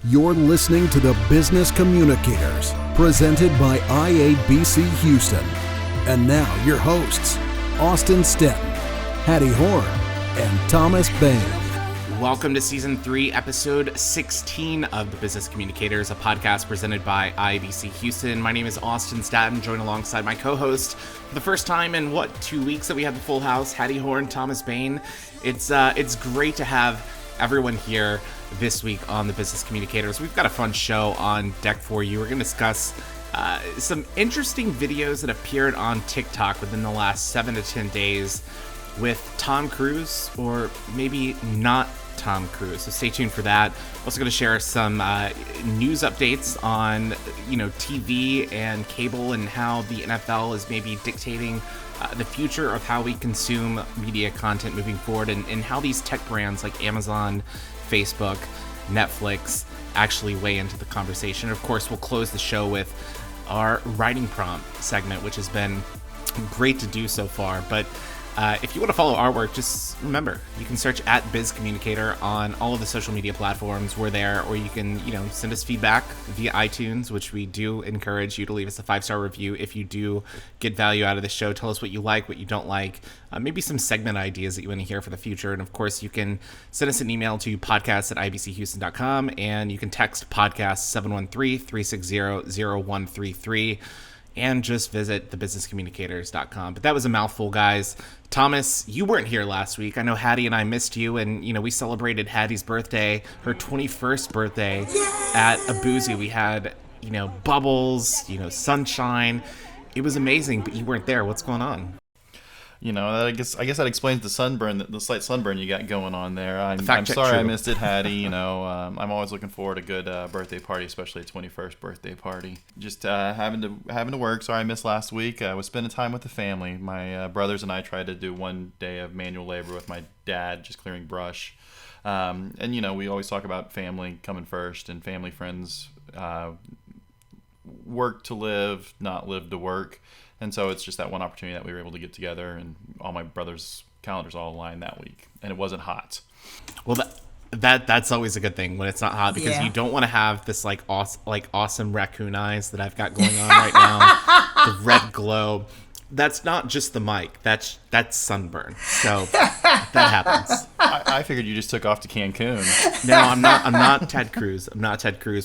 You're listening to the Business Communicators, presented by IABC Houston. And now your hosts, Austin Stetton, Hattie Horn, and Thomas Bain. Welcome to Season 3, Episode 16 of the Business Communicators, a podcast presented by IABC Houston. My name is Austin Stetton, joined alongside my co-host for the first time in, 2 weeks that we have the full house, Hattie Horn, Thomas Bain. It's great to have everyone here this week on the Business Communicators. We've got a fun show on deck for you. We're going to discuss some interesting videos that appeared on TikTok within the last 7 to 10 days with Tom Cruise, or maybe not Tom Cruise. So stay tuned for that. Also going to share some news updates on, TV and cable and how the NFL is maybe dictating the future of how we consume media content moving forward, and how these tech brands like Amazon, Facebook, Netflix actually weigh into the conversation. Of course, we'll close the show with our writing prompt segment, which has been great to do so far. But if you want to follow our work, just remember, you can search at Biz Communicator on all of the social media platforms. We're there, or you can, send us feedback via iTunes, which we do encourage you to leave us a 5-star review if you do get value out of the show. Tell us what you like, what you don't like, maybe some segment ideas that you want to hear for the future. And of course, you can send us an email to podcast@ibchouston.com, and you can text podcast 713-360-0133. and just visit thebusinesscommunicators.com. But that was a mouthful, guys. Thomas, you weren't here last week. I know Hattie and I missed you, and, we celebrated Hattie's birthday, her 21st birthday at a boozy. We had, bubbles, sunshine. It was amazing, but you weren't there. What's going on? I guess that explains the sunburn, the slight sunburn you got going on there. I'm sorry true. I missed it, Hattie. I'm always looking forward to a good birthday party, especially a 21st birthday party. Just having to work. Sorry I missed last week. I was spending time with the family. My brothers and I tried to do one day of manual labor with my dad, just clearing brush. And we always talk about family coming first, and family, friends, work to live, not live to work. And so it's just that one opportunity that we were able to get together, and all my brothers' calendars all aligned that week, and it wasn't hot. Well, that's always a good thing when it's not hot, because you don't want to have this awesome raccoon eyes that I've got going on right now. The red glow. That's not just the mic. That's sunburn. So that happens. I figured you just took off to Cancun. No, I'm not Ted Cruz.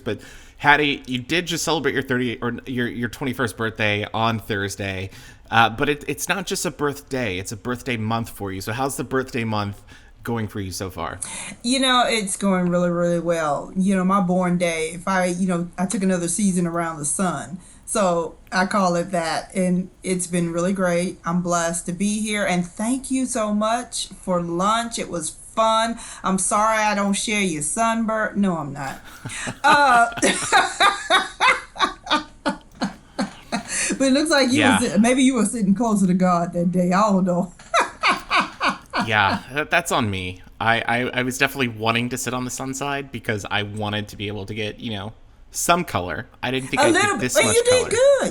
But Hattie, you did just celebrate your 21st birthday on Thursday. But it's not just a birthday. It's a birthday month for you. So how's the birthday month going for you so far? It's going really, really well. My born day, if I took another season around the sun. So I call it that, and it's been really great. I'm blessed to be here, and thank you so much for lunch. It was fun. I'm sorry I don't share your sunburn. No, I'm not. But it looks like maybe you were sitting closer to God that day. I don't know. Yeah, that's on me. I was definitely wanting to sit on the sun side because I wanted to be able to get, some color. I didn't think I did this much color.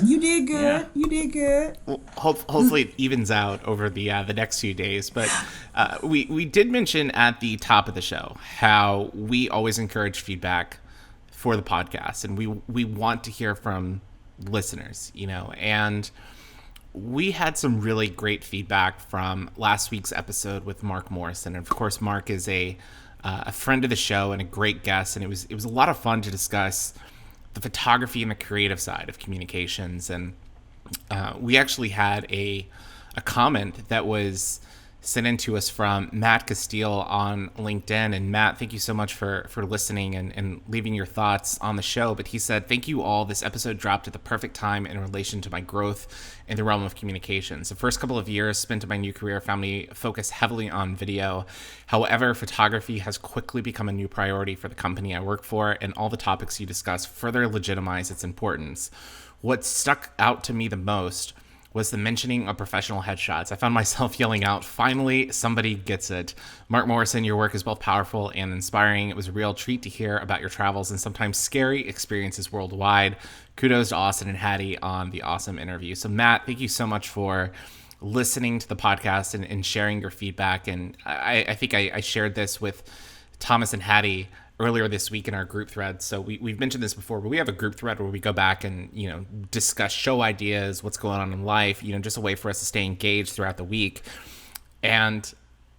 You did good. Yeah. You did good. Well, hopefully it evens out over the next few days. But we did mention at the top of the show how we always encourage feedback for the podcast, and we want to hear from listeners, and we had some really great feedback from last week's episode with Mark Morrison. And of course, Mark is a friend of the show and a great guest, and it was a lot of fun to discuss the photography and the creative side of communications. And we actually had a comment that was sent in to us from Matt Castile on LinkedIn. And Matt, thank you so much for listening and leaving your thoughts on the show. But he said, "Thank you all. This episode dropped at the perfect time in relation to my growth in the realm of communications. The first couple of years spent in my new career found me focused heavily on video. However, photography has quickly become a new priority for the company I work for, and all the topics you discuss further legitimize its importance. What stuck out to me the most was the mentioning of professional headshots. I found myself yelling out, 'Finally, somebody gets it.' Mark Morrison, your work is both powerful and inspiring. It was a real treat to hear about your travels and sometimes scary experiences worldwide. Kudos to Austin and Hattie on the awesome interview." So Matt, thank you so much for listening to the podcast and sharing your feedback. And I think I shared this with Thomas and Hattie earlier this week in our group thread. So we've mentioned this before, but we have a group thread where we go back and, discuss show ideas, what's going on in life, just a way for us to stay engaged throughout the week. And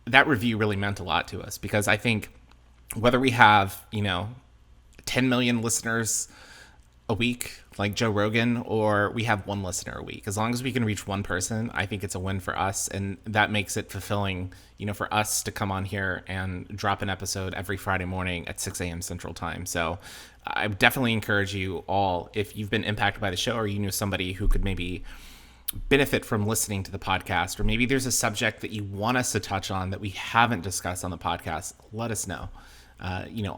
that review really meant a lot to us, because I think whether we have, 10 million listeners a week like Joe Rogan, or we have one listener a week, as long as we can reach one person, I think it's a win for us. And that makes it fulfilling, for us to come on here and drop an episode every Friday morning at 6 a.m. Central Time. So I definitely encourage you all, if you've been impacted by the show, or you knew somebody who could maybe benefit from listening to the podcast, or maybe there's a subject that you want us to touch on that we haven't discussed on the podcast, let us know.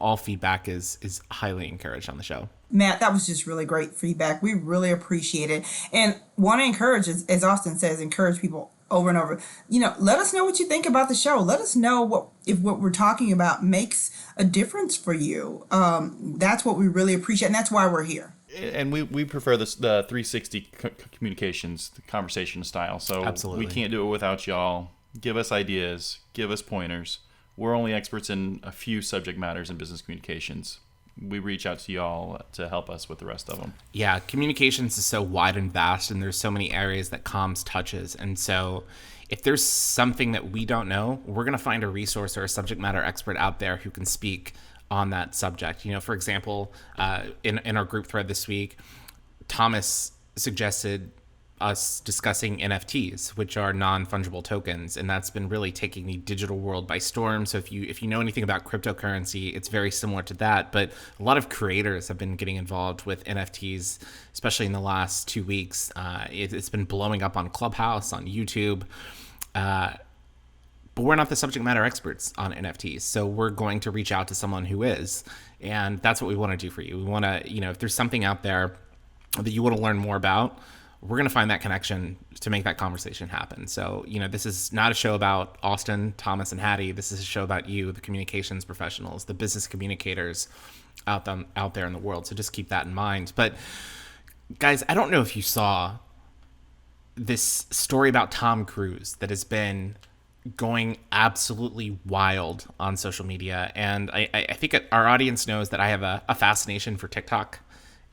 All feedback is highly encouraged on the show. Matt, that was just really great feedback. We really appreciate it. And want to encourage, as Austin says, encourage people over and over. Let us know what you think about the show. Let us know if what we're talking about makes a difference for you. That's what we really appreciate, and that's why we're here. And we prefer the 360 communications, the conversation style. So absolutely, we can't do it without y'all. Give us ideas. Give us pointers. We're only experts in a few subject matters in business communications. We reach out to y'all to help us with the rest of them. Yeah, communications is so wide and vast, and there's so many areas that comms touches. And so if there's something that we don't know, we're going to find a resource or a subject matter expert out there who can speak on that subject. For example, in our group thread this week, Thomas suggested us discussing NFTs, which are non-fungible tokens, and that's been really taking the digital world by storm. So if you know anything about cryptocurrency, it's very similar to that. But a lot of creators have been getting involved with NFTs, especially in the last 2 weeks. It's been blowing up on Clubhouse, on YouTube. But we're not the subject matter experts on NFTs, so we're going to reach out to someone who is, and that's what we want to do for you. We want to, if there's something out there that you want to learn more about, we're going to find that connection to make that conversation happen. So, this is not a show about Austin, Thomas, and Hattie. This is a show about you, the communications professionals, the business communicators out there in the world. So just keep that in mind. But guys, I don't know if you saw this story about Tom Cruise that has been going absolutely wild on social media. And I think our audience knows that I have a fascination for TikTok.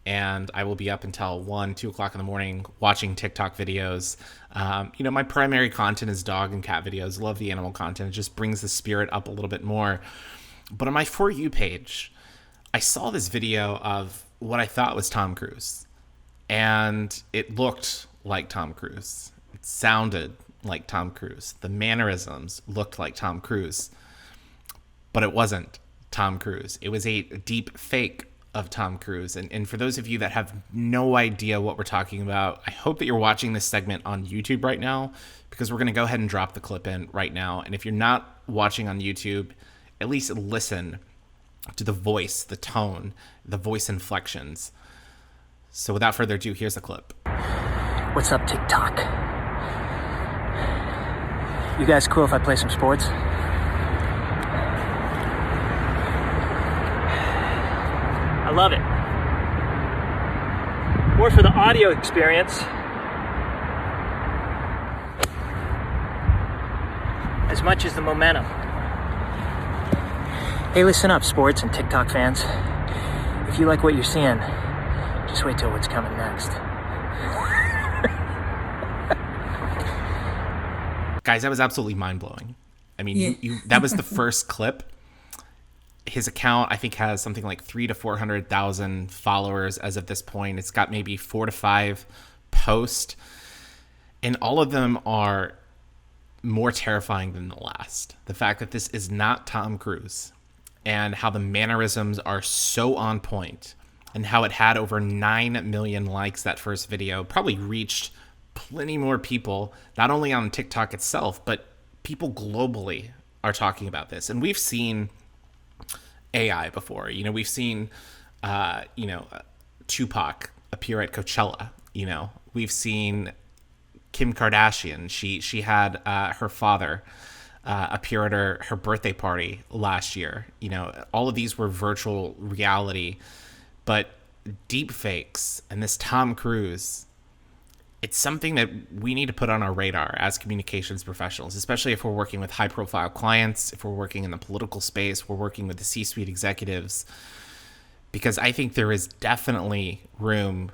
And I will be up until 1, 2 o'clock in the morning watching TikTok videos. My primary content is dog and cat videos. Love the animal content. It just brings the spirit up a little bit more. But on my For You page, I saw this video of what I thought was Tom Cruise. And it looked like Tom Cruise. It sounded like Tom Cruise. The mannerisms looked like Tom Cruise. But it wasn't Tom Cruise. It was a deep fake of Tom Cruise. And for those of you that have no idea what we're talking about, I hope that you're watching this segment on YouTube right now, because we're going to go ahead and drop the clip in right now. And if you're not watching on YouTube, at least listen to the voice, the tone, the voice inflections. So without further ado, here's the clip. What's up, TikTok? You guys cool if I play some sports? I love it. More for the audio experience as much as the momentum. Hey, listen up, sports and TikTok fans. If you like what you're seeing, just wait till what's coming next. Guys, that was absolutely mind-blowing. I mean, you that was the first clip. His account, I think, has something like 300,000 to 400,000 followers as of this point. It's got maybe 4 to 5 posts, and all of them are more terrifying than the last. The fact that this is not Tom Cruise, and how the mannerisms are so on point, and how it had over 9 million likes, that first video, probably reached plenty more people, not only on TikTok itself, but people globally are talking about this. And we've seen AI before. We've seen, Tupac appear at Coachella. We've seen Kim Kardashian. She had her father appear at her birthday party last year. All of these were virtual reality, but deep fakes and this Tom Cruise, it's something that we need to put on our radar as communications professionals, especially if we're working with high profile clients, if we're working in the political space, we're working with the C-suite executives, because I think there is definitely room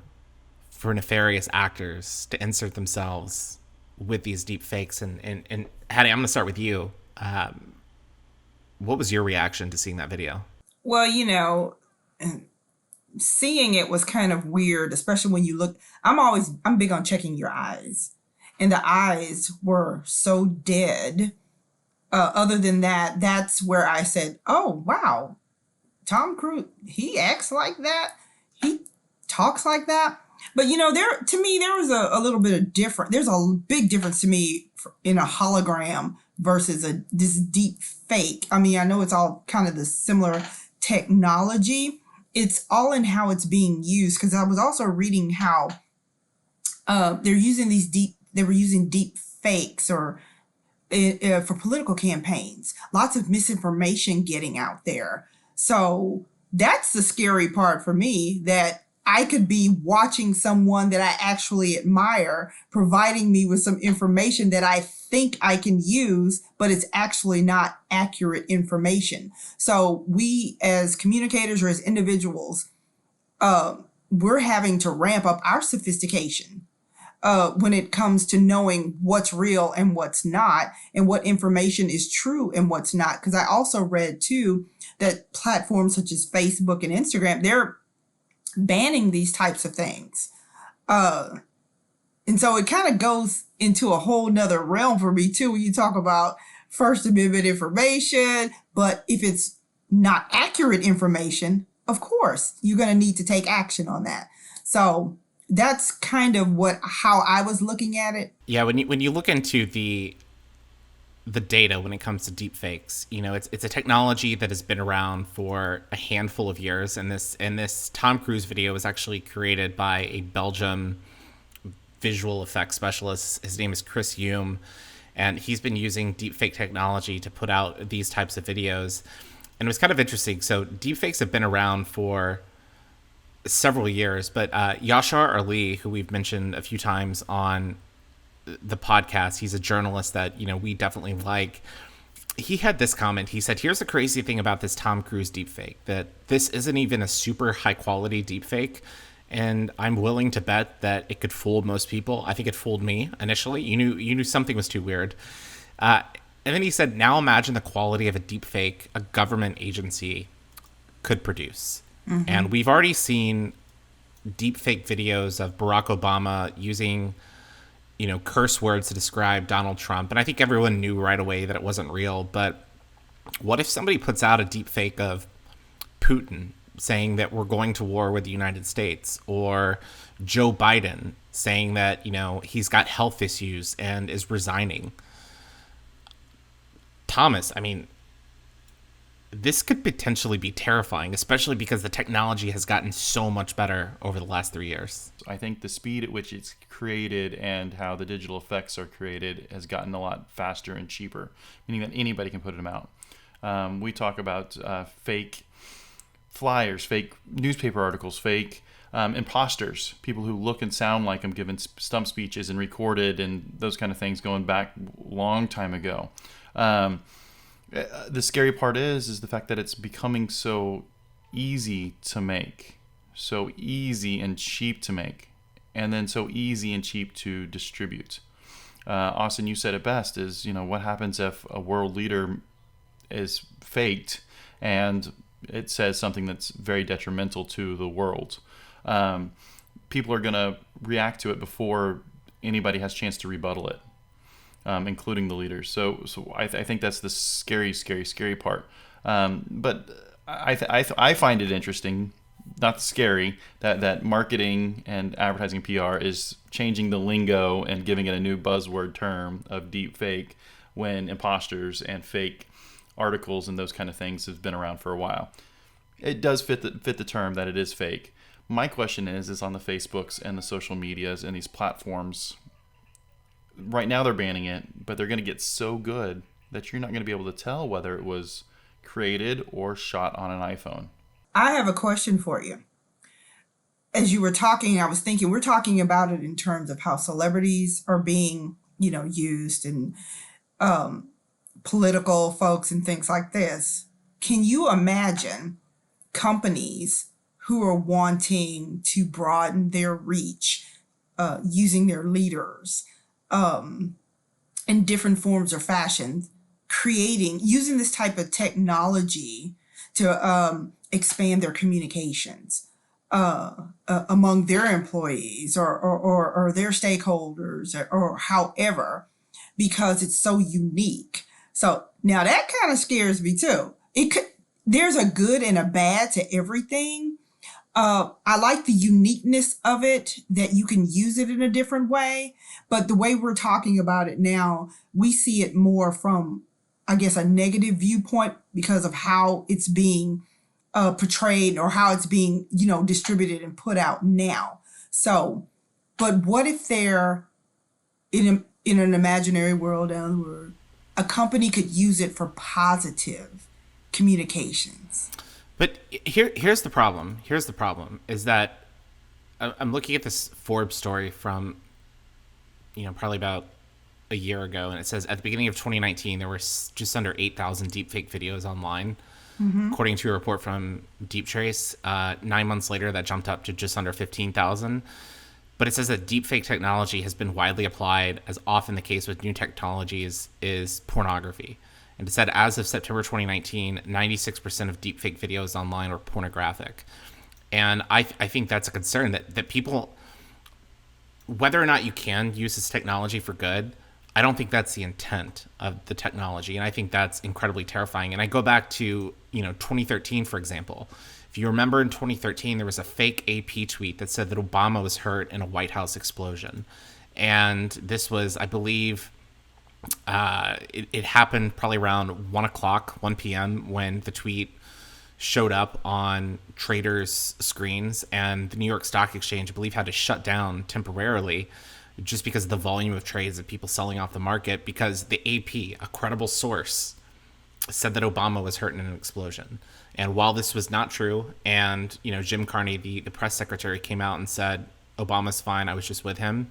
for nefarious actors to insert themselves with these deep fakes. And Hattie, I'm going to start with you. What was your reaction to seeing that video? Well, seeing it was kind of weird, especially when you look. I'm big on checking your eyes, and the eyes were so dead. Other than that, that's where I said, "Oh wow, Tom Cruise, he acts like that, he talks like that." But to me, there was a little bit of different. There's a big difference to me in a hologram versus this deep fake. I mean, I know it's all kind of the similar technology. It's all in how it's being used, because I was also reading how they were using deep fakes or for political campaigns. Lots of misinformation getting out there. So that's the scary part for me, that I could be watching someone that I actually admire, providing me with some information that I think I can use, but it's actually not accurate information. So we as communicators or as individuals, we're having to ramp up our sophistication when it comes to knowing what's real and what's not, and what information is true and what's not. Because I also read too that platforms such as Facebook and Instagram, they're banning these types of things. And so it kind of goes into a whole nother realm for me too, when you talk about First Amendment information. But if it's not accurate information, of course, you're going to need to take action on that. So that's kind of how I was looking at it. Yeah, when you look into the data when it comes to deep fakes, it's a technology that has been around for a handful of years, and this Tom Cruise video was actually created by a Belgium visual effects specialist. His name is Chris Hume, and he's been using deep fake technology to put out these types of videos. And it was kind of interesting. So deep fakes have been around for several years, but Yashar Ali, who we've mentioned a few times on the podcast, he's a journalist that we definitely like. He had this comment. He said, "Here's the crazy thing about this Tom Cruise deepfake, that this isn't even a super high quality deepfake, and I'm willing to bet that it could fool most people. I think it fooled me initially. You knew something was too weird." And then he said, "Now imagine the quality of a deepfake a government agency could produce." Mm-hmm. And we've already seen deepfake videos of Barack Obama using curse words to describe Donald Trump. And I think everyone knew right away that it wasn't real. But what if somebody puts out a deep fake of Putin saying that we're going to war with the United States, or Joe Biden saying that, he's got health issues and is resigning? Thomas, I mean, this could potentially be terrifying, especially because the technology has gotten so much better over the last 3 years. I think the speed at which it's created and how the digital effects are created has gotten a lot faster and cheaper, meaning that anybody can put them out. We talk about fake flyers, fake newspaper articles, fake imposters, people who look and sound like them giving stump speeches and recorded and those kind of things going back a long time ago. The scary part is the fact that it's becoming so easy to make, so easy and cheap to make, and then so easy and cheap to distribute. Austin, you said it best, is, what happens if a world leader is faked and it says something that's very detrimental to the world? People are going to react to it before anybody has a chance to rebuttal it. Including the leaders. So I think that's the scary part. But I find it interesting, not scary, that marketing and advertising PR is changing the lingo and giving it a new buzzword term of deep fake, when imposters and fake articles and those kind of things have been around for a while. It does fit the term that it is fake. My question is on the Facebooks and the social medias and these platforms. Right now they're banning it, but they're going to get so good that you're not going to be able to tell whether it was created or shot on an iPhone. I have a question for you. as you were talking, I was thinking we're talking about it in terms of how celebrities are being, used, and political folks and things like this. Can you imagine companies who are wanting to broaden their reach, using their leaders in different forms or fashions, using this type of technology to expand their communications among their employees or their stakeholders or however, because it's so unique. So now that kind of scares me too. There's a good and a bad to everything. I like the uniqueness of it, that you can use it in a different way. But the way we're talking about it now, we see it more from, I guess, a negative viewpoint because of how it's being portrayed or how it's being, distributed and put out now. So, but what if they're in an imaginary world down the road, a company could use it for positive communications? But here's the problem. Here's the problem is that I'm looking at this Forbes story from, probably about a year ago. And it says at the beginning of 2019, there were just under 8,000 deepfake videos online. Mm-hmm. According to a report from Deep Trace, 9 months later, that jumped up to just under 15,000. But it says that deepfake technology has been widely applied, as often the case with new technologies, is pornography. And it said as of September 2019, 96% of deepfake videos online were pornographic. And I think that's a concern that people, whether or not you can use this technology for good, I don't think that's the intent of the technology. And I think that's incredibly terrifying. And I go back to, 2013, for example. If you remember in 2013, there was a fake AP tweet that said that Obama was hurt in a White House explosion. And this was, I believe, it happened probably around 1 p.m. when the tweet showed up on traders' screens, and the New York Stock Exchange, I believe, had to shut down temporarily just because of the volume of trades of people selling off the market, because the AP, a credible source, said that Obama was hurt in an explosion. And while this was not true, and Jim Carney, the press secretary, came out and said Obama's fine, I was just with him.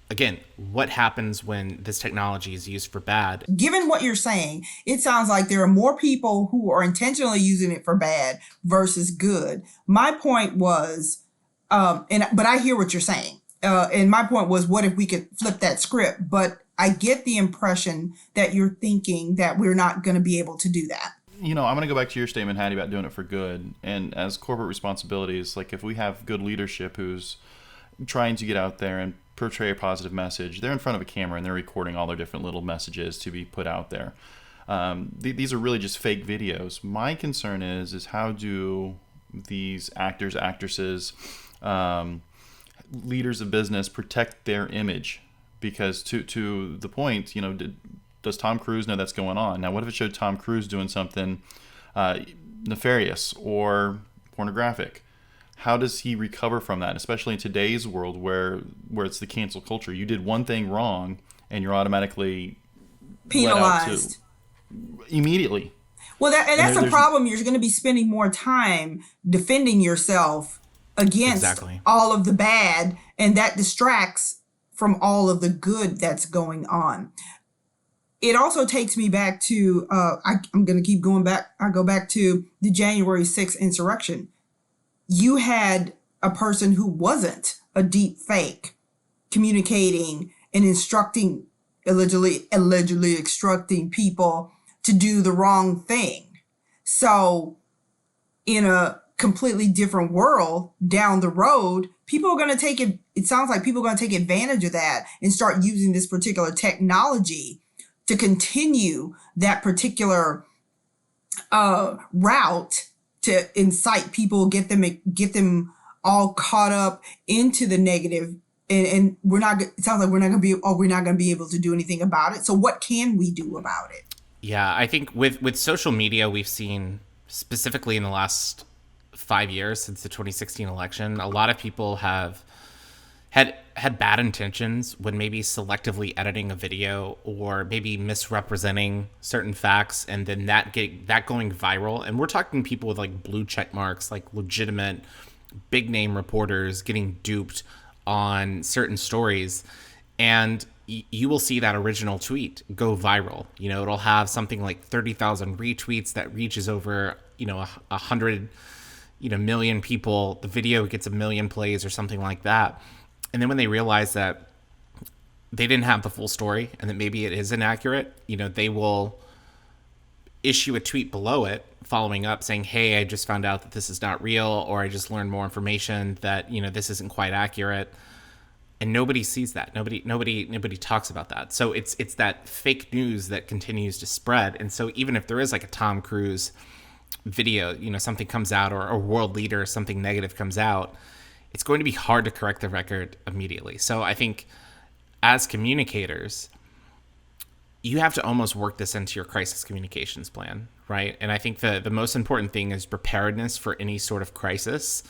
Again, what happens when this technology is used for bad? Given what you're saying, it sounds like there are more people who are intentionally using it for bad versus good. My point was, but I hear what you're saying. And my point was, what if we could flip that script? But I get the impression that you're thinking that we're not going to be able to do that. I'm going to go back to your statement, Hattie, about doing it for good. And as corporate responsibilities, like if we have good leadership who's trying to get out there and portray a positive message, they're in front of a camera and they're recording all their different little messages to be put out there. These are really just fake videos. My concern is how do these actors, actresses, leaders of business protect their image? Because to the point, does Tom Cruise know that's going on? Now, what if it showed Tom Cruise doing something nefarious or pornographic? How does he recover from that, especially in today's world where it's the cancel culture? You did one thing wrong and you're automatically penalized immediately. Well, that's a problem. You're going to be spending more time defending yourself against all of the bad, and that distracts from all of the good that's going on. It also takes me back to, I'm going to keep going back. I go back to the January 6th insurrection. You had a person who wasn't a deep fake communicating and allegedly instructing people to do the wrong thing. So in a completely different world down the road, people are going to take it. It sounds like people are going to take advantage of that and start using this particular technology to continue that particular route to incite people, get them all caught up into the negative. And it sounds like we're not going to be able to do anything about it. So what can we do about it? Yeah, I think with social media, we've seen specifically in the last 5 years since the 2016 election, a lot of people have had bad intentions when maybe selectively editing a video or maybe misrepresenting certain facts, and then that going viral. And we're talking people with like blue check marks, like legitimate big name reporters getting duped on certain stories, and you will see that original tweet go viral. It'll have something like 30,000 retweets that reaches over 100 million people. The video gets 1 million plays or something like that. And then when they realize that they didn't have the full story and that maybe it is inaccurate, they will issue a tweet below it following up saying, hey, I just found out that this is not real, or I just learned more information that, this isn't quite accurate. And nobody sees that. Nobody talks about that. So it's that fake news that continues to spread. And so even if there is like a Tom Cruise video, something comes out, or a world leader, something negative comes out, it's going to be hard to correct the record immediately. So I think as communicators, you have to almost work this into your crisis communications plan, right? And I think the most important thing is preparedness for any sort of crisis.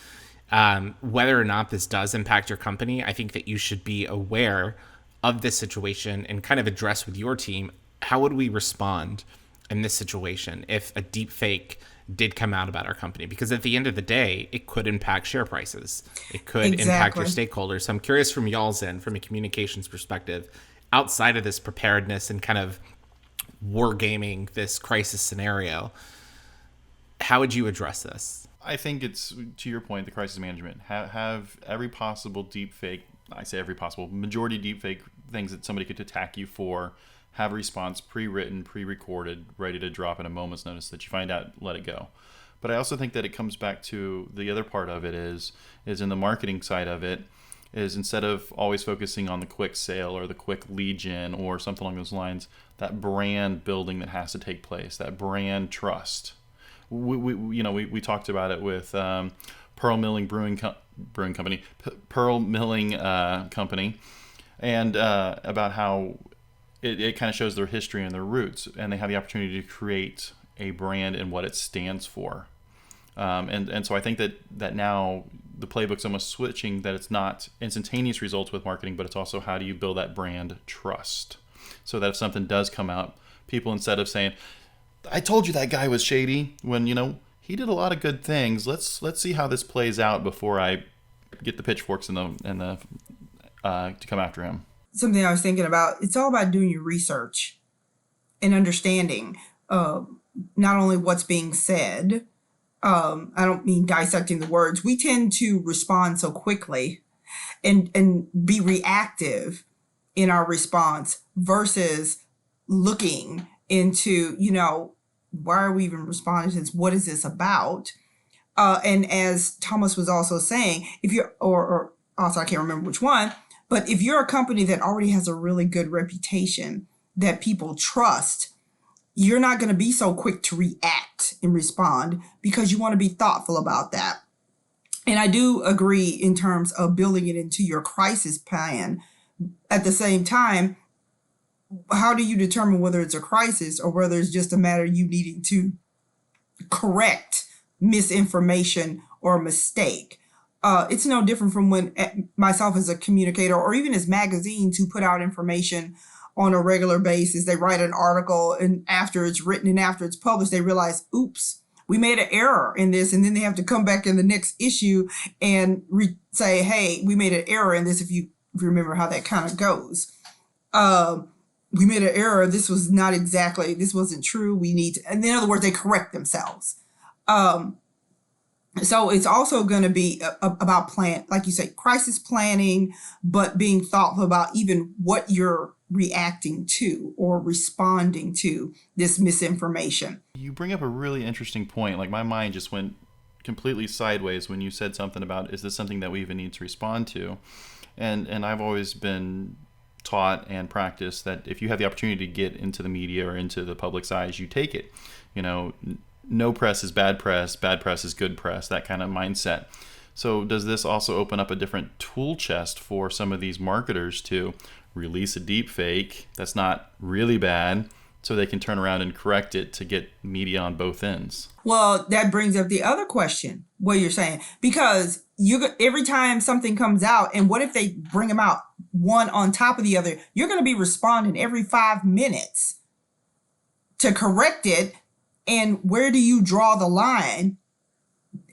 Whether or not this does impact your company, I think that you should be aware of this situation and kind of address with your team, how would we respond in this situation if a deep fake did come out about our company? Because at the end of the day, it could impact share prices. It could impact your stakeholders. So I'm curious from y'all's end, from a communications perspective, outside of this preparedness and kind of wargaming this crisis scenario, how would you address this? I think it's, to your point, the crisis management. Have every possible deep fake, I say every possible, majority deep fake things that somebody could attack you for, have a response pre-written, pre-recorded, ready to drop at a moment's notice that you find out, let it go. But I also think that it comes back to the other part of it is in the marketing side of it, is instead of always focusing on the quick sale or the quick lead gen or something along those lines, that brand building that has to take place, that brand trust. We talked about it with Pearl Milling Company, and about how it kind of shows their history and their roots, and they have the opportunity to create a brand and what it stands for. And so I think that now the playbook's almost switching, that it's not instantaneous results with marketing, but it's also how do you build that brand trust, so that if something does come out, people, instead of saying, I told you that guy was shady, when he did a lot of good things. Let's see how this plays out before I get the pitchforks and the to come after him. Something I was thinking about, it's all about doing your research and understanding not only what's being said. I don't mean dissecting the words. We tend to respond so quickly and be reactive in our response versus looking into, why are we even responding to this? What is this about? And as Thomas was also saying, if you're, or also I can't remember which one, but if you're a company that already has a really good reputation that people trust, you're not going to be so quick to react and respond, because you want to be thoughtful about that. And I do agree in terms of building it into your crisis plan. At the same time, how do you determine whether it's a crisis or whether it's just a matter of you needing to correct misinformation or mistake? It's no different from when myself as a communicator, or even as magazines who put out information on a regular basis, they write an article, and after it's written and after it's published, they realize, oops, we made an error in this. And then they have to come back in the next issue and say, hey, we made an error in this. If you remember how that kind of goes. We made an error. This was not exactly, this wasn't true. We need to, and in other words, they correct themselves. So it's also going to be about like you say, crisis planning, but being thoughtful about even what you're reacting to or responding to this misinformation. You bring up a really interesting point. Like, my mind just went completely sideways when you said something about, is this something that we even need to respond to? And I've always been taught and practiced that if you have the opportunity to get into the media or into the public's eyes, you take it. No press is bad press is good press, that kind of mindset. So does this also open up a different tool chest for some of these marketers to release a deep fake that's not really bad, so they can turn around and correct it to get media on both ends? Well, that brings up the other question, what you're saying, because every time something comes out, and what if they bring them out one on top of the other, you're going to be responding every 5 minutes to correct it. And where do you draw the line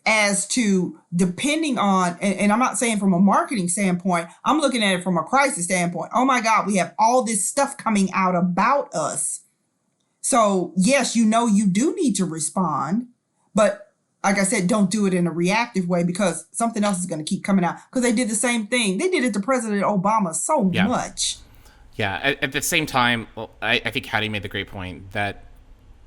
as to depending on, and I'm not saying from a marketing standpoint, I'm looking at it from a crisis standpoint. Oh my God, we have all this stuff coming out about us. So yes, you do need to respond, but like I said, don't do it in a reactive way because something else is going to keep coming out. Because they did the same thing. They did it to President Obama so much. Yeah. At the same time, I think Hattie made the great point that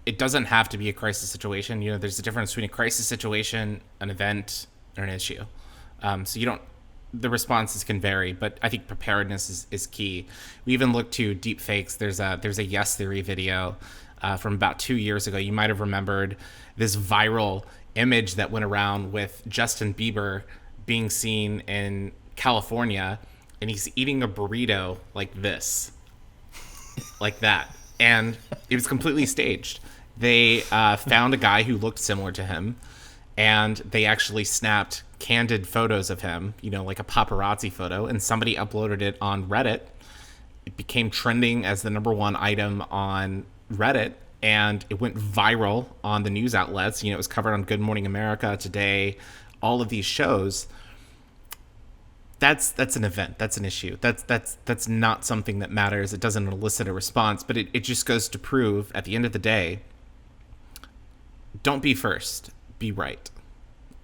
it doesn't have to be a crisis situation. There's a difference between a crisis situation, an event, or an issue. So the responses can vary, but I think preparedness is key. We even look to deep fakes. There's a Yes Theory video from about 2 years ago. You might have remembered this viral image that went around with Justin Bieber being seen in California, and he's eating a burrito like this, like that. And it was completely staged. They found a guy who looked similar to him, and they actually snapped candid photos of him, like a paparazzi photo, and somebody uploaded it on Reddit. It became trending as the #1 item on Reddit, and it went viral on the news outlets. It was covered on Good Morning America, Today, all of these shows. That's an event. That's an issue. That's not something that matters. It doesn't elicit a response, but it just goes to prove at the end of the day, don't be first, be right.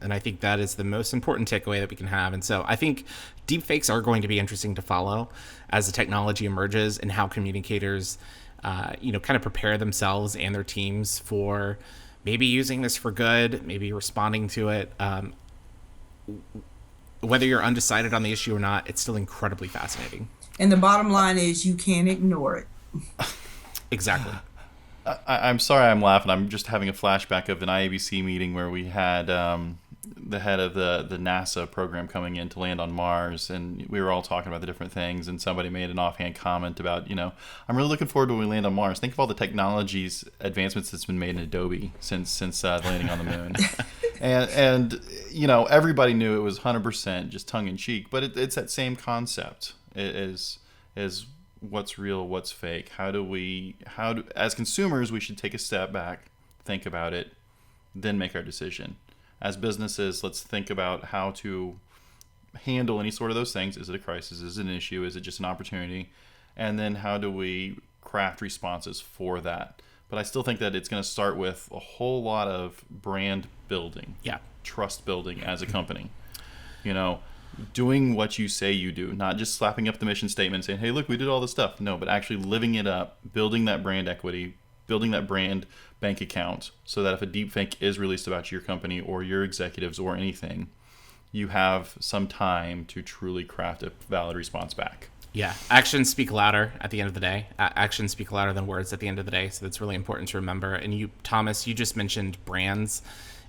And I think that is the most important takeaway that we can have. And so I think deepfakes are going to be interesting to follow as the technology emerges and how communicators, kind of prepare themselves and their teams for maybe using this for good, maybe responding to it. Whether you're undecided on the issue or not, it's still incredibly fascinating. And the bottom line is you can't ignore it. Exactly. I'm sorry I'm laughing. I'm just having a flashback of an IABC meeting where we had the head of the NASA program coming in to land on Mars, and we were all talking about the different things, and somebody made an offhand comment about, I'm really looking forward to when we land on Mars. Think of all the technologies advancements that's been made in Adobe since the landing on the moon. and everybody knew it was 100% just tongue-in-cheek, but it's that same concept. It is what's real, what's fake. As consumers, we should take a step back, think about it, then make our decision. As businesses, let's think about how to handle any sort of those things. Is it a crisis? Is it an issue? Is it just an opportunity? And then how do we craft responses for that? But I still think that it's going to start with a whole lot of brand building, trust building as a company. Doing what you say you do, not just slapping up the mission statement saying, hey, look, we did all this stuff. No, but actually living it up, building that brand equity, building that brand bank account so that if a deepfake is released about your company or your executives or anything, you have some time to truly craft a valid response back. Yeah, actions speak louder at the end of the day. Actions speak louder than words at the end of the day. So that's really important to remember. And you, Thomas, you just mentioned brands.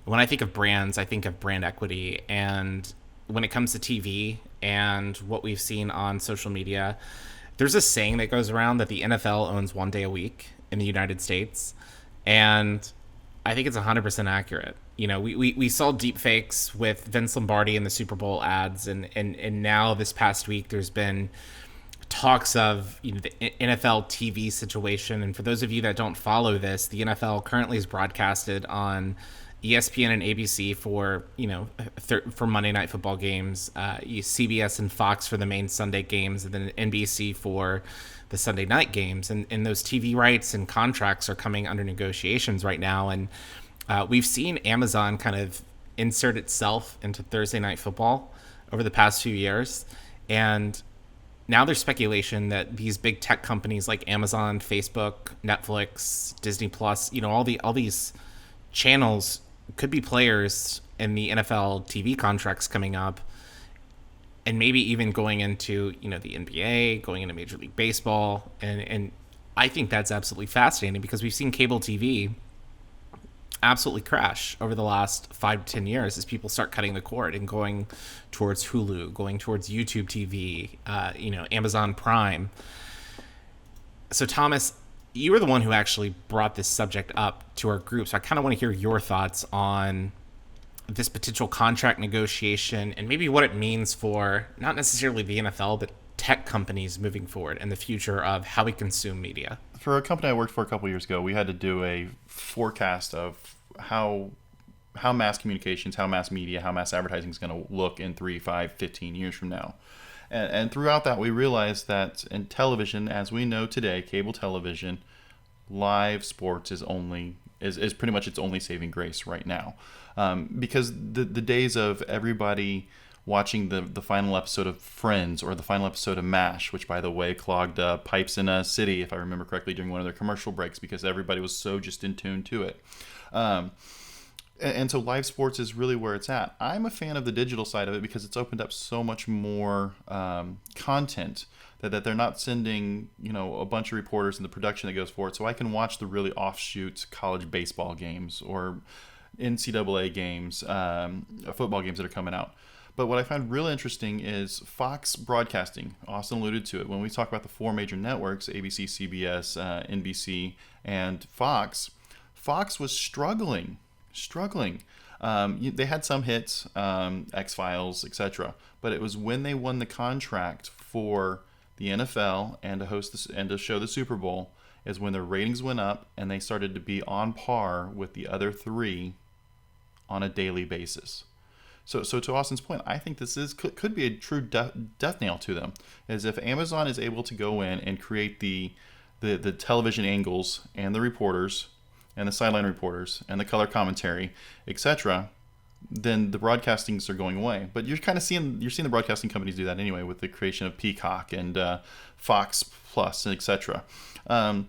When I think of brands, I think of brand equity. And when it comes to TV and what we've seen on social media, there's a saying that goes around that the NFL owns 1 day a week in the United States. And I think it's 100% accurate. We saw deepfakes with Vince Lombardi in the Super Bowl ads. And now this past week, there's been talks of the NFL TV situation. And for those of you that don't follow this, the NFL currently is broadcasted on ESPN and ABC for for Monday Night Football games, CBS and Fox for the main Sunday games, and then NBC for the Sunday night games. And those TV rights and contracts are coming under negotiations right now. And we've seen Amazon kind of insert itself into Thursday Night Football over the past few years. And now there's speculation that these big tech companies like Amazon, Facebook, Netflix, Disney Plus, all these channels could be players in the NFL TV contracts coming up, and maybe even going into the NBA, going into Major League Baseball, and I think that's absolutely fascinating because we've seen cable TV absolutely crash over the last 5 to 10 years as people start cutting the cord and going towards Hulu, going towards YouTube TV, Amazon Prime. So Thomas, you were the one who actually brought this subject up to our group. So I kind of want to hear your thoughts on this potential contract negotiation and maybe what it means for not necessarily the NFL, but tech companies moving forward and the future of how we consume media. For a company I worked for a couple years ago, we had to do a forecast of how how mass communications, how mass media, how mass advertising is going to look in 3, 5, 15 years from now. And throughout that, we realized that in television, as we know today, cable television, live sports is pretty much its only saving grace right now. Because the days of everybody watching the final episode of Friends or the final episode of MASH, which, by the way, clogged pipes in a city, if I remember correctly, during one of their commercial breaks because everybody was so just in tune to it. And so live sports is really where it's at. I'm a fan of the digital side of it because it's opened up so much more content that they're not sending, a bunch of reporters and the production that goes for it. So I can watch the really offshoot college baseball games or NCAA games, football games that are coming out. But what I find really interesting is Fox Broadcasting. Austin alluded to it. When we talk about the 4 major networks, ABC, CBS, NBC, and Fox was struggling. They had some hits, X-Files, etc. But it was when they won the contract for the NFL and to host this and to show the Super Bowl is when their ratings went up and they started to be on par with the other 3 on a daily basis. So to Austin's point, I think this could be a true death nail to them. Is if Amazon is able to go in and create the television angles and the reporters and the sideline reporters and the color commentary, etc., then the broadcastings are going away. But you're seeing the broadcasting companies do that anyway with the creation of Peacock and Fox Plus, etc. I'm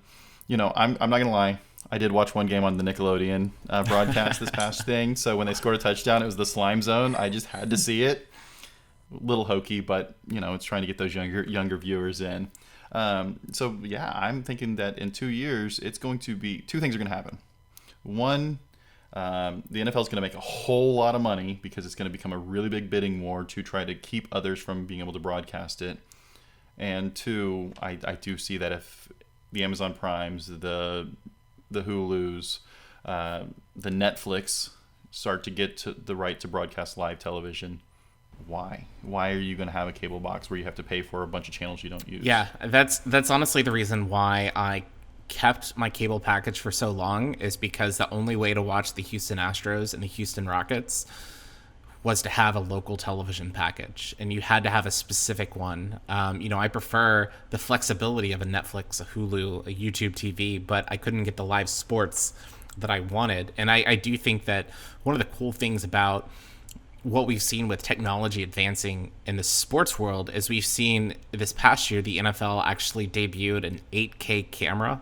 not gonna lie. I did watch one game on the Nickelodeon broadcast this past thing. So when they scored a touchdown, it was the slime zone. I just had to see it. A little hokey, but it's trying to get those younger viewers in. So yeah, I'm thinking that in 2 years, it's going to be 2 things are going to happen. One, the NFL is going to make a whole lot of money because it's going to become a really big bidding war to try to keep others from being able to broadcast it. And 2, I do see that if the Amazon Primes, the Hulus, the Netflix start to get to the right to broadcast live television, why are you going to have a cable box where you have to pay for a bunch of channels you don't use? Yeah, that's honestly the reason why I kept my cable package for so long, is because the only way to watch the Houston Astros and the Houston Rockets was to have a local television package, and you had to have a specific one. I prefer the flexibility of a Netflix, a Hulu, a YouTube TV, but I couldn't get the live sports that I wanted. And I do think that one of the cool things about what we've seen with technology advancing in the sports world is we've seen this past year, the NFL actually debuted an 8K camera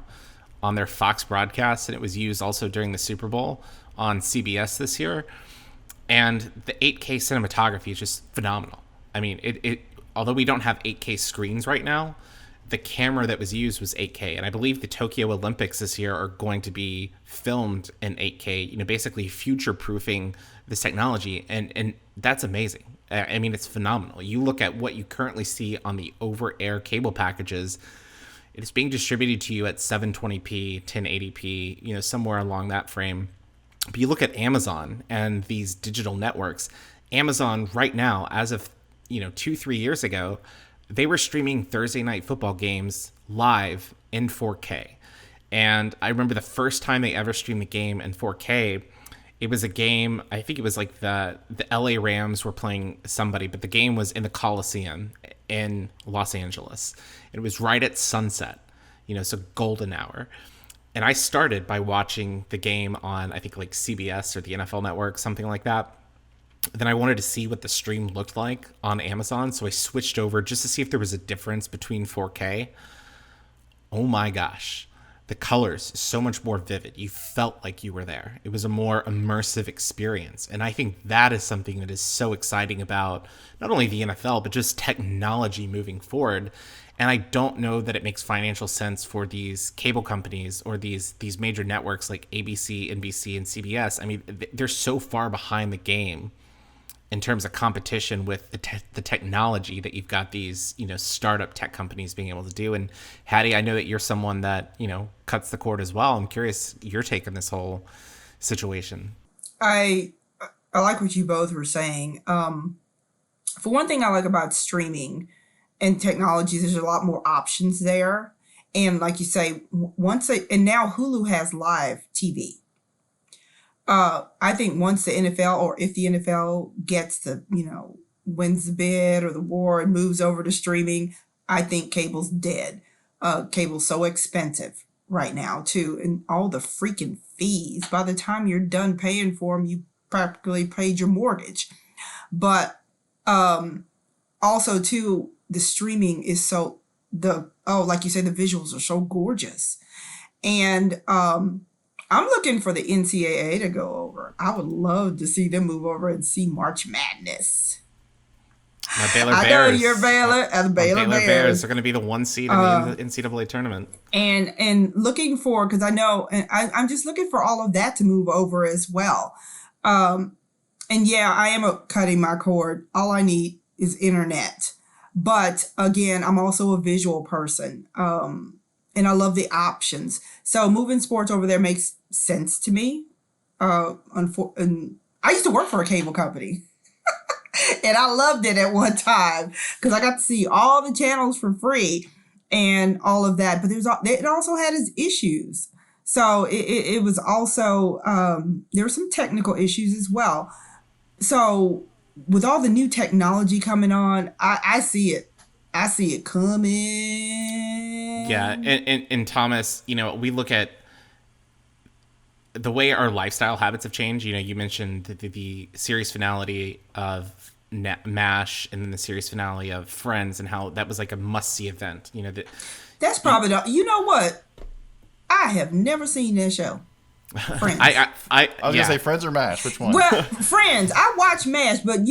on their Fox broadcast, and it was used also during the Super Bowl on CBS this year. And the 8K cinematography is just phenomenal. I mean, it although we don't have 8K screens right now, the camera that was used was 8K. And I believe the Tokyo Olympics this year are going to be filmed in 8K, basically future-proofing this technology. And that's amazing. I mean, it's phenomenal. You look at what you currently see on the over-air cable packages, it's being distributed to you at 720p, 1080p, somewhere along that frame. But you look at Amazon and these digital networks. Amazon right now, as of 2-3 years ago, they were streaming Thursday night football games live in 4K. And I remember the first time they ever streamed a game in 4K, it was a game, I think it was like the LA Rams were playing somebody, but the game was in the Coliseum in Los Angeles. It was right at sunset, so golden hour. And I started by watching the game on, I think, like CBS or the NFL Network, something like that. Then I wanted to see what the stream looked like on Amazon, so I switched over just to see if there was a difference between 4K. Oh my gosh. The colors, so much more vivid. You felt like you were there. It was a more immersive experience. And I think that is something that is so exciting about not only the NFL, but just technology moving forward. And I don't know that it makes financial sense for these cable companies or these major networks like ABC, NBC, and CBS. I mean, they're so far behind the game in terms of competition with the technology that you've got these, startup tech companies being able to do. And Hattie, I know that you're someone that, cuts the cord as well. I'm curious your take on this whole situation. I like what you both were saying. For one thing I like about streaming and technology, there's a lot more options there. And like you say, and now Hulu has live TV. I think once the NFL, or if the NFL gets the, wins the bid or the war and moves over to streaming, I think cable's dead. Cable's so expensive right now too, and all the freaking fees. By the time you're done paying for them, you practically paid your mortgage. But also too, the streaming is like you say, the visuals are so gorgeous, and I'm looking for the NCAA to go over. I would love to see them move over and see March Madness. My Baylor Bears. I know you're Baylor. The Baylor Bears are going to be the 1 seed in the NCAA tournament. And looking for, because I know, and I'm just looking for all of that to move over as well. And yeah, I am cutting my cord. All I need is internet. But again, I'm also a visual person. And I love the options. So moving sports over there makes sense to me. And I used to work for a cable company. And I loved it at one time because I got to see all the channels for free and all of that. But it also had its issues. So it was also, there were some technical issues as well. So with all the new technology coming on, I see it. I see it coming. Yeah. And Thomas, we look at the way our lifestyle habits have changed. You mentioned the series finale of MASH and then the series finale of Friends, and how that was like a must-see event. That's probably you know what? I have never seen that show. Friends. I was gonna say Friends or MASH. Which one? Well, Friends. I watch MASH, but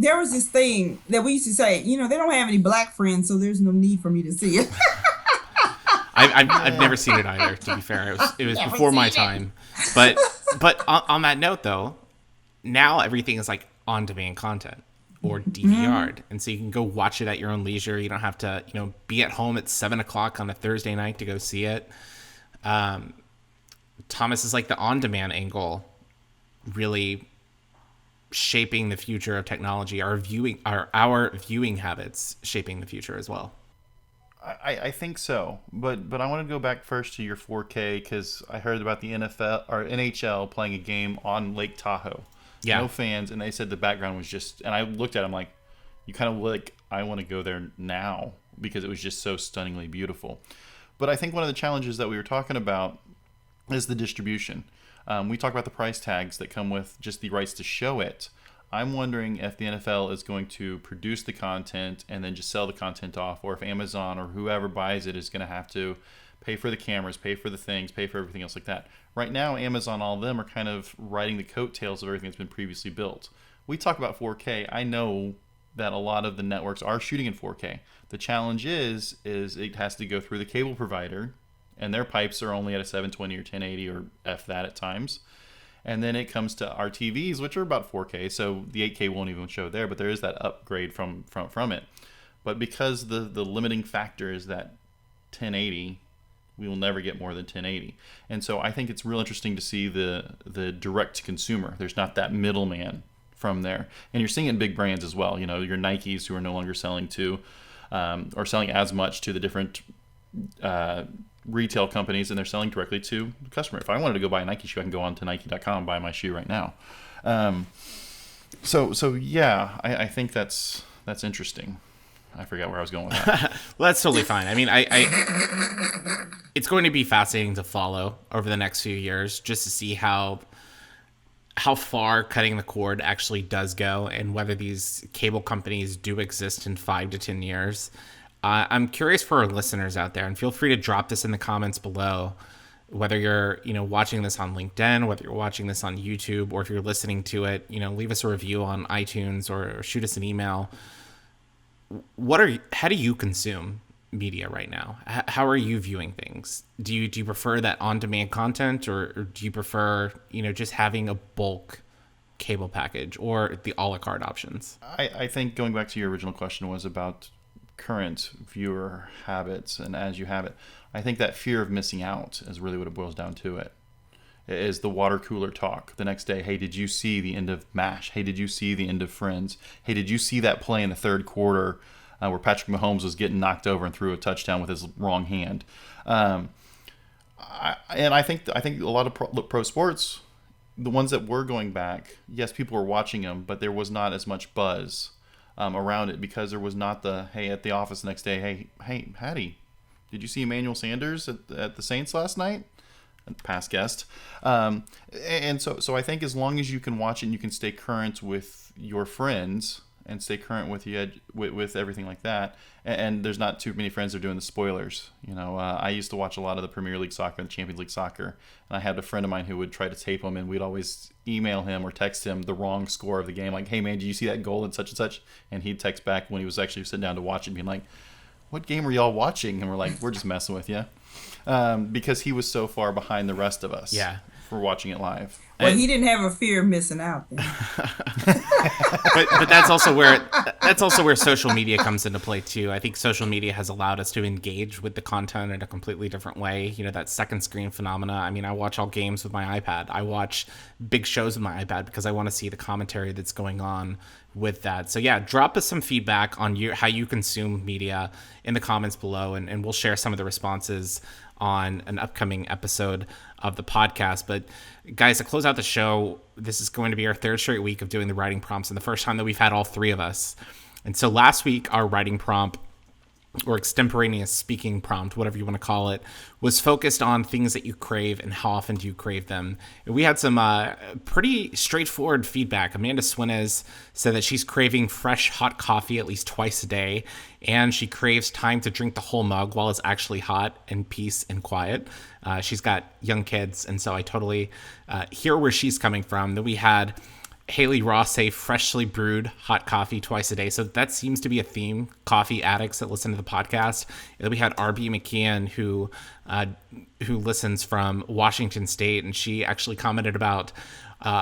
there was this thing that we used to say. They don't have any black friends, so there's no need for me to see it. I've never seen it either. To be fair, it was before my time. But on that note, though, now everything is like on-demand content or DVR'd, and so you can go watch it at your own leisure. You don't have to, be at home at 7:00 on a Thursday night to go see it. Thomas, is like the on-demand angle really shaping the future of technology, our viewing habits shaping the future as well? I think so, but I want to go back first to your 4K because I heard about the NFL or NHL playing a game on Lake Tahoe. Yeah. No fans, and they said the background was just, and I looked at it, I'm like, you kind of like, I want to go there now because it was just so stunningly beautiful. But I think one of the challenges that we were talking about is the distribution. We talk about the price tags that come with just the rights to show it. I'm wondering if the NFL is going to produce the content and then just sell the content off, or if Amazon or whoever buys it is going to have to pay for the cameras, pay for the things, pay for everything else like that. Right now, Amazon, all of them are kind of riding the coattails of everything that's been previously built. We talk about 4K. I know that a lot of the networks are shooting in 4K. The challenge is it has to go through the cable provider, and their pipes are only at a 720 or 1080 or F that at times. And then it comes to our TVs, which are about 4K, so the 8K won't even show there, but there is that upgrade from it. But because the limiting factor is that 1080, we will never get more than 1080. And so I think it's real interesting to see the direct to consumer. There's not that middleman from there. And you're seeing it in big brands as well. Your Nikes, who are no longer selling to or selling as much to the different retail companies, and they're selling directly to the customer. If I wanted to go buy a Nike shoe, I can go on to Nike.com, buy my shoe right now. So yeah, I think that's interesting. I forgot where I was going with that. Well, that's totally fine. I mean, it's going to be fascinating to follow over the next few years, just to see how far cutting the cord actually does go, and whether these cable companies do exist in 5 to 10 years. I'm curious for our listeners out there, and feel free to drop this in the comments below, whether you're watching this on LinkedIn, whether you're watching this on YouTube, or if you're listening to it, leave us a review on iTunes or shoot us an email. How do you consume media right now? How are you viewing things? Do you prefer that on-demand content, or do you prefer just having a bulk cable package or the a la carte options? I think going back to your original question was about current viewer habits, and as you have it, I think that fear of missing out is really what it boils down to. It is the water cooler talk the next day. Hey, did you see the end of MASH? Hey, did you see the end of Friends? Hey, did you see that play in the third quarter where Patrick Mahomes was getting knocked over and threw a touchdown with his wrong hand? I think a lot of pro sports, the ones that were going back, yes, people were watching them, but there was not as much buzz around it because there was not the, hey, at the office the next day, hey, Hattie, did you see Emmanuel Sanders at the Saints last night? Past guest. And so I think as long as you can watch it and you can stay current with your friends and stay current with everything like that, and there's not too many friends that are doing the spoilers. I used to watch a lot of the Premier League soccer and the Champions League soccer, and I had a friend of mine who would try to tape them, and we'd always email him or text him the wrong score of the game, like, hey man, did you see that goal and such? And he'd text back when he was actually sitting down to watch it, being like, what game were y'all watching? And we're like, we're just messing with you. Because he was so far behind the rest of us for watching it live. Well, he didn't have a fear of missing out then. but that's also where social media comes into play too. I think social media has allowed us to engage with the content in a completely different way. That second screen phenomena. I mean, I watch all games with my iPad. I watch big shows with my iPad because I want to see the commentary that's going on with that. So yeah, drop us some feedback on how you consume media in the comments below, and we'll share some of the responses on an upcoming episode of the podcast. But guys, to close out the show, this is going to be our third straight week of doing the writing prompts, and the first time that we've had all three of us. And so last week, our writing prompt, or extemporaneous speaking prompt, whatever you want to call it, was focused on things that you crave and how often do you crave them. And we had some pretty straightforward feedback. Amanda Swinez said that she's craving fresh hot coffee at least twice a day, and she craves time to drink the whole mug while it's actually hot and peace and quiet. She's got young kids, and so I totally hear where she's coming from. Then we had Haley Ross say freshly brewed hot coffee twice a day. So that seems to be a theme, coffee addicts that listen to the podcast. And then we had RB McKeon, who listens from Washington State, and she actually commented about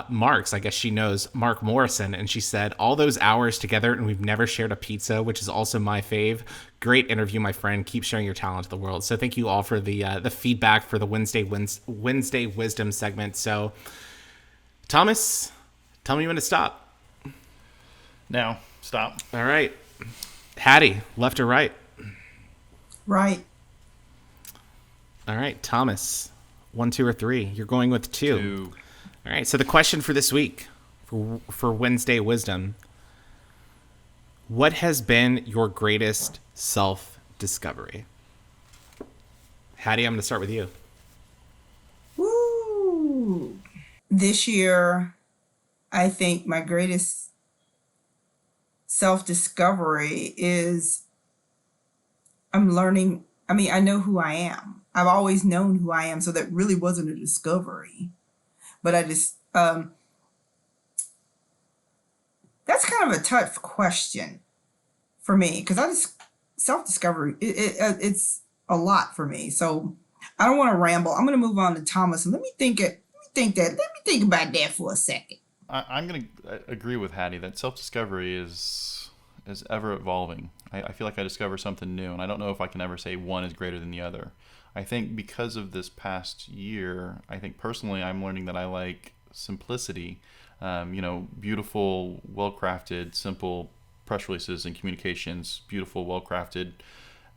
Mark's. I guess she knows Mark Morrison, and she said, all those hours together and we've never shared a pizza, which is also my fave. Great interview, my friend. Keep sharing your talent to the world. So thank you all for the feedback for the Wednesday Wisdom segment. So Thomas, tell me when to stop. Now, stop. All right. Hattie, left or right? Right. All right, Thomas, 1, 2, or 3? You're going with 2. 2. All right, so the question for this week, for Wednesday Wisdom, what has been your greatest self-discovery? Hattie, I'm going to start with you. Woo! This year, I think my greatest self-discovery is I'm learning. I mean, I know who I am. I've always known who I am, so that really wasn't a discovery. But I just, that's kind of a tough question for me, because self-discovery, it's a lot for me. So I don't want to ramble. I'm going to move on to Thomas, and let me think about that for a second. I'm going to agree with Hattie that self-discovery is ever evolving. I feel like I discover something new, and I don't know if I can ever say one is greater than the other. I think because of this past year, I think personally I'm learning that I like simplicity, beautiful, well-crafted, simple press releases and communications, beautiful, well-crafted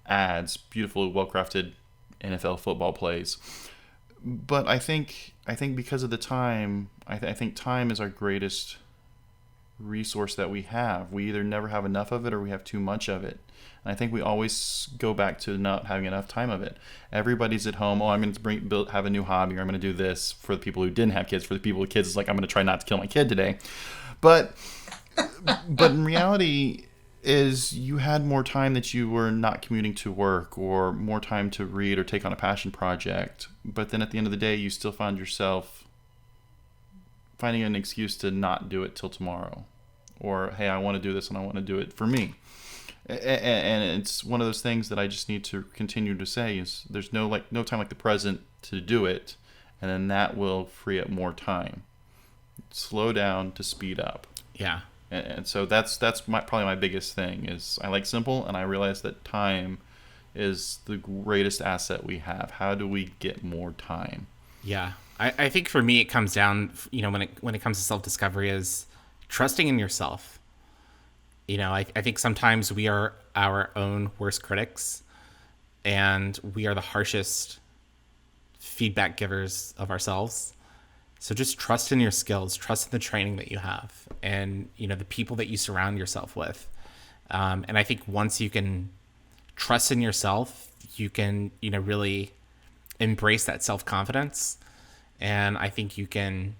ads, beautiful, well-crafted NFL football plays. But I think because of the time, I think time is our greatest resource that we have. We either never have enough of it or we have too much of it. And I think we always go back to not having enough time of it. Everybody's at home. Oh, I'm going to have a new hobby, or I'm going to do this. For the people who didn't have kids, for the people with kids, it's like, I'm going to try not to kill my kid today. But in reality is you had more time that you were not commuting to work, or more time to read or take on a passion project. But then at the end of the day, you still found yourself finding an excuse to not do it till tomorrow. Or, hey, I want to do this and I want to do it for me. And it's one of those things that I just need to continue to say is there's no time like the present to do it, and then that will free up more time. Slow down to speed up. Yeah. And so that's probably my biggest thing is I like simple, and I realize that time is the greatest asset we have. How do we get more time? Yeah. I think for me it comes down, when it comes to self-discovery, is trusting in yourself. I think sometimes we are our own worst critics, and we are the harshest feedback givers of ourselves. So just trust in your skills, trust in the training that you have, and, you know, the people that you surround yourself with. And I think once you can trust in yourself, you can, you know, really embrace that self-confidence. And I think you can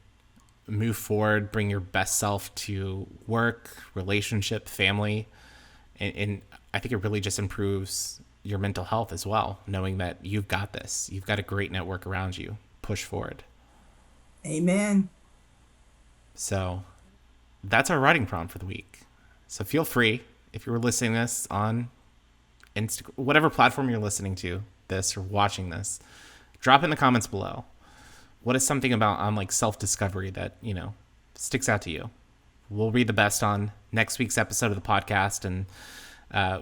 move forward, bring your best self to work, relationship, family. And I think it really just improves your mental health as well, knowing that you've got this. You've got a great network around you. Push forward. Amen. So that's our writing prompt for the week. So feel free, if you were listening to this on whatever platform you're listening to this or watching this, drop in the comments below. What is something about on like self-discovery that, you know, sticks out to you? We'll read the best on next week's episode of the podcast, and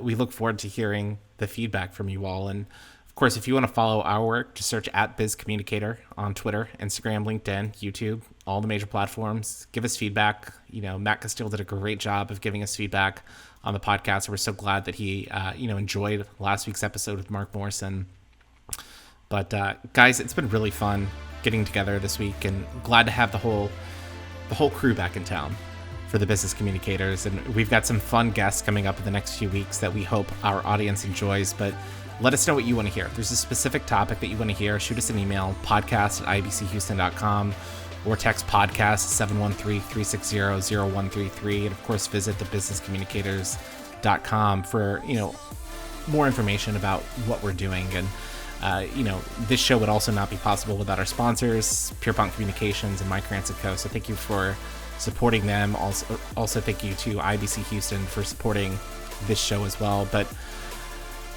we look forward to hearing the feedback from you all. And of course, if you want to follow our work, just search @BizCommunicator on Twitter, Instagram, LinkedIn, YouTube, all the major platforms. Give us feedback. You know, Matt Castile did a great job of giving us feedback on the podcast. We're so glad that he, enjoyed last week's episode with Mark Morrison. But guys, it's been really fun getting together this week, and glad to have the whole crew back in town for the Business Communicators. And we've got some fun guests coming up in the next few weeks that we hope our audience enjoys. But let us know what you want to hear. If there's a specific topic that you want to hear, shoot us an email, podcast@ibchouston.com, or text podcast 713-360-0133. And of course, visit thebusinesscommunicators.com for, you know, more information about what we're doing. And this show would also not be possible without our sponsors, Pierpont Communications and Mykrantz & Co. So thank you for supporting them. Also thank you to IBC Houston for supporting this show as well. But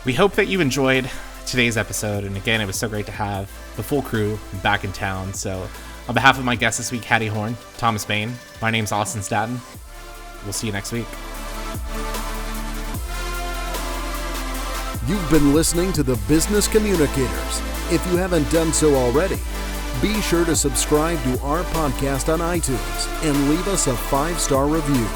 we hope that you enjoyed today's episode. And again, it was so great to have the full crew back in town. So on behalf of my guests this week, Hattie Horn, Thomas Bain, my name's Austin Staton. We'll see you next week. You've been listening to the Business Communicators. If you haven't done so already, be sure to subscribe to our podcast on iTunes and leave us a 5-star review.